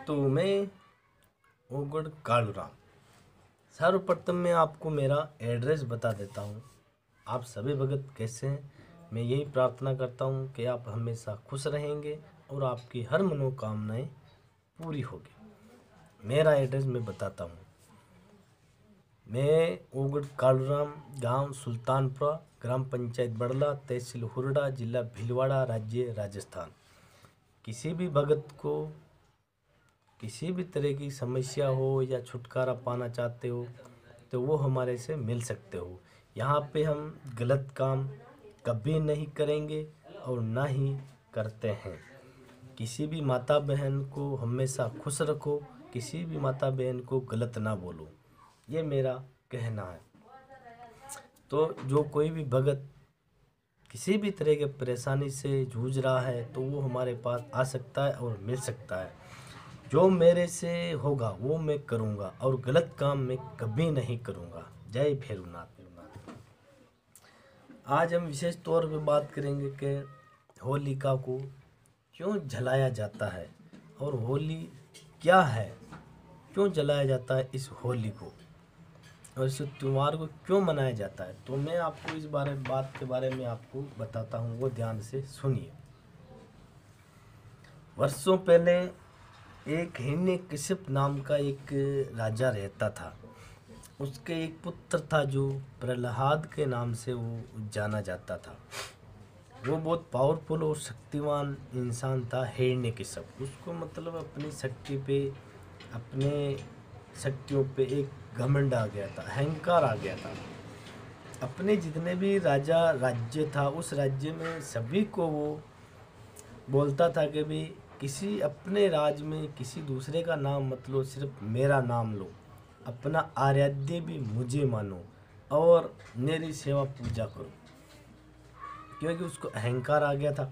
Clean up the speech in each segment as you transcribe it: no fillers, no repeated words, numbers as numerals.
तो मैं ओगढ़ कालूराम। सर्वप्रथम मैं आपको मेरा एड्रेस बता देता हूँ। आप सभी भगत कैसे हैं? मैं यही प्रार्थना करता हूँ कि आप हमेशा खुश रहेंगे और आपकी हर मनोकामनाएं पूरी होगी। मेरा एड्रेस मैं बताता हूँ। मैं ओगढ़ कालूराम, गांव सुल्तानपुरा, ग्राम पंचायत बड़ला, तहसील हुरडा, जिला भीलवाड़ा, राज्य राजस्थान। किसी भी भगत को किसी भी तरह की समस्या हो या छुटकारा पाना चाहते हो तो वो हमारे से मिल सकते हो। यहाँ पे हम गलत काम कभी नहीं करेंगे और ना ही करते हैं। किसी भी माता बहन को हमेशा खुश रखो, किसी भी माता बहन को गलत ना बोलो, ये मेरा कहना है। तो जो कोई भी भगत किसी भी तरह के परेशानी से जूझ रहा है तो वो हमारे पास आ सकता है और मिल सकता है। जो मेरे से होगा वो मैं करूँगा और गलत काम मैं कभी नहीं करूँगा। जय भैरवनाथ। आज हम विशेष तौर पे बात करेंगे कि होलिका को क्यों जलाया जाता है और होली क्या है, क्यों जलाया जाता है इस होली को और इस त्यौहार को क्यों मनाया जाता है। तो मैं आपको इस बात के बारे में आपको बताता हूँ, वो ध्यान से सुनिए। वर्षों पहले एक हिरण्यकशिप नाम का एक राजा रहता था। उसके एक पुत्र था जो प्रहलाद के नाम से वो जाना जाता था। वो बहुत पावरफुल और शक्तिवान इंसान था हिरण्यकशिप। उसको मतलब अपनी शक्ति पे, अपने शक्तियों पे एक घमंड आ गया था, अहंकार आ गया था। अपने जितने भी राज्य था उस राज्य में सभी को वो बोलता था कि भाई किसी अपने राज्य में किसी दूसरे का नाम मत लो, सिर्फ मेरा नाम लो, अपना आराध्य भी मुझे मानो और मेरी सेवा पूजा करो। क्योंकि उसको अहंकार आ गया था।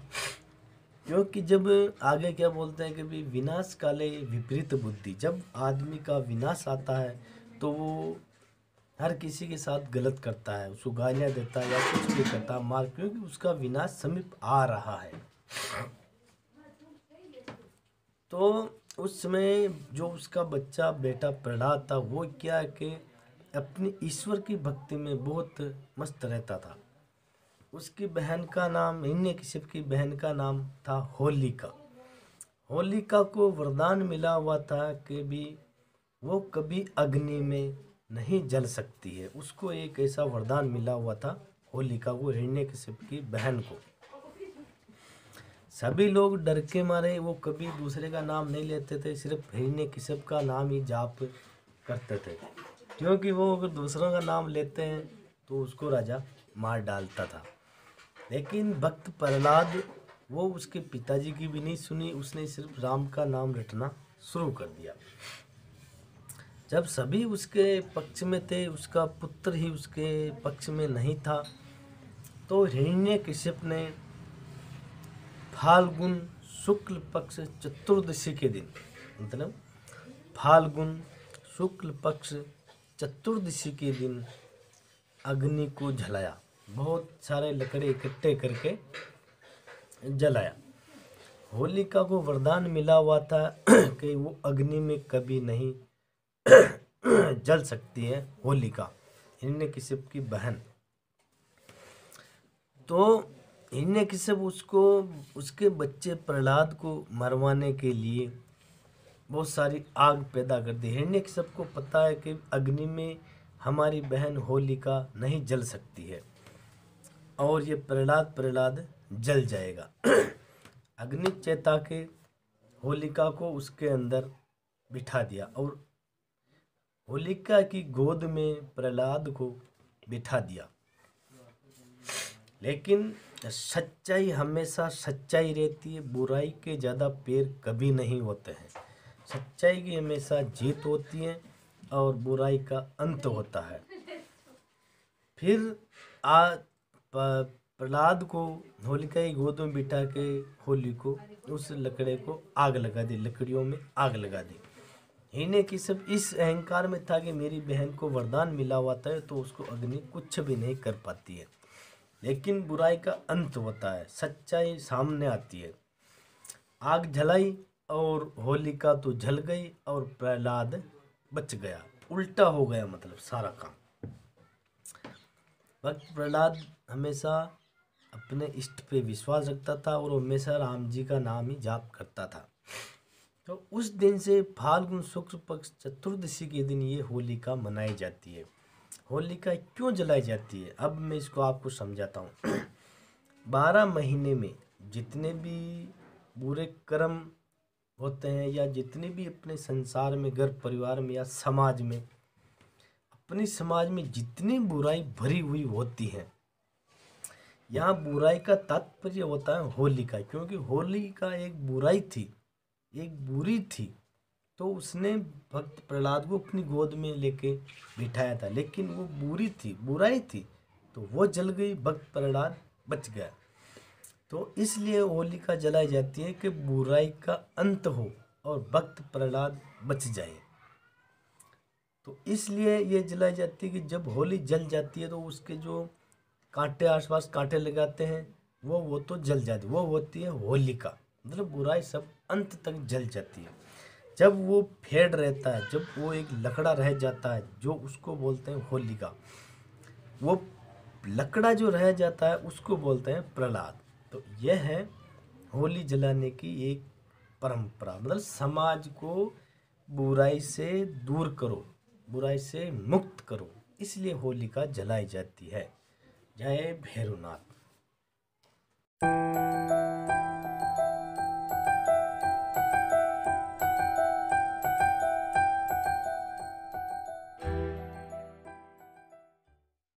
क्योंकि जब आगे क्या बोलते हैं कि भाई विनाश काले विपरीत बुद्धि, जब आदमी का विनाश आता है तो वो हर किसी के साथ गलत करता है, उसको गालियाँ देता है या कुछ भी करता है मार, क्योंकि उसका विनाश समीप आ रहा है। तो उस समय जो उसका बच्चा बेटा प्रहलाद था वो क्या कि अपनी ईश्वर की भक्ति में बहुत मस्त रहता था। उसकी बहन का नाम, हिरण्यकशिप की बहन का नाम था होलिका। होलिका को वरदान मिला हुआ था कि भी वो कभी अग्नि में नहीं जल सकती है। उसको एक ऐसा वरदान मिला हुआ था होलिका को, हिरण्यकशिप की बहन को। सभी लोग डर के मारे वो कभी दूसरे का नाम नहीं लेते थे, सिर्फ हिरण्यकशिप का नाम ही जाप करते थे। क्योंकि वो अगर दूसरों का नाम लेते हैं तो उसको राजा मार डालता था। लेकिन भक्त प्रहलाद वो उसके पिताजी की भी नहीं सुनी, उसने सिर्फ राम का नाम रटना शुरू कर दिया। जब सभी उसके पक्ष में थे, उसका पुत्र ही उसके पक्ष में नहीं था, तो हिरण्यकशिप ने फाल्गुन शुक्ल पक्ष चतुर्दशी के दिन, मतलब फाल्गुन शुक्ल पक्ष चतुर्दशी के दिन अग्नि को जलाया। बहुत सारे लकड़े इकट्ठे करके जलाया। होलिका को वरदान मिला हुआ था कि वो अग्नि में कभी नहीं जल सकती है होलिका, हिरण्यकशिप की बहन। तो हिरण्यकशिप उसको, उसके बच्चे प्रहलाद को मरवाने के लिए बहुत सारी आग पैदा कर दी। हिरण्यकशिप को पता है कि अग्नि में हमारी बहन होलिका नहीं जल सकती है और ये प्रहलाद जल जाएगा। अग्नि चेता के होलिका को उसके अंदर बिठा दिया और होलिका की गोद में प्रहलाद को बिठा दिया। लेकिन सच्चाई हमेशा सच्चाई रहती है, बुराई के ज़्यादा पैर कभी नहीं होते हैं। सच्चाई की हमेशा जीत होती है और बुराई का अंत होता है। फिर प्रहलाद को होलिका की गोद में बिठा के होली को, उस लकड़े को आग लगा दी, लकड़ियों में आग लगा दी। हिरण्यकशिप इस अहंकार में था कि मेरी बहन को वरदान मिला हुआ था तो उसको अग्नि कुछ भी नहीं कर पाती है। लेकिन बुराई का अंत होता है, सच्चाई सामने आती है। आग जलाई और होलिका तो जल गई और प्रहलाद बच गया। उल्टा हो गया मतलब सारा काम। भक्त प्रहलाद हमेशा अपने इष्ट पे विश्वास रखता था और हमेशा राम जी का नाम ही जाप करता था। तो उस दिन से फाल्गुन शुक्ल पक्ष चतुर्दशी के दिन ये होलिका मनाई जाती है। होलिका क्यों जलाई जाती है, अब मैं इसको आपको समझाता हूँ। 12 महीने में जितने भी बुरे कर्म होते हैं या जितने भी अपने संसार में, घर परिवार में या समाज में, अपने समाज में जितनी बुराई भरी हुई होती है, यहाँ बुराई का तात्पर्य होता है होलिका। क्योंकि होलिका एक बुराई थी, एक बुरी थी, तो उसने भक्त प्रहलाद को अपनी गोद में लेके बिठाया था, लेकिन वो बुरी थी, बुराई थी, तो वो जल गई, भक्त प्रहलाद बच गया। तो इसलिए होलिका जलाई जाती है कि बुराई का अंत हो और भक्त प्रहलाद बच जाए। तो इसलिए ये जलाई जाती है कि जब होली जल जाती है तो उसके जो कांटे, आसपास कांटे लगाते हैं, वो तो जल जाती, वो होती है होलिका। मतलब बुराई सब अंत तक जल जाती है। जब वो फेड रहता है, जब वो एक लकड़ा रह जाता है, जो उसको बोलते हैं होलिका, वो लकड़ा जो रह जाता है उसको बोलते हैं प्रहलाद। तो यह है होली जलाने की एक परंपरा। मतलब समाज को बुराई से दूर करो, बुराई से मुक्त करो, इसलिए होलिका जलाई जाती है। जय भैरवनाथ।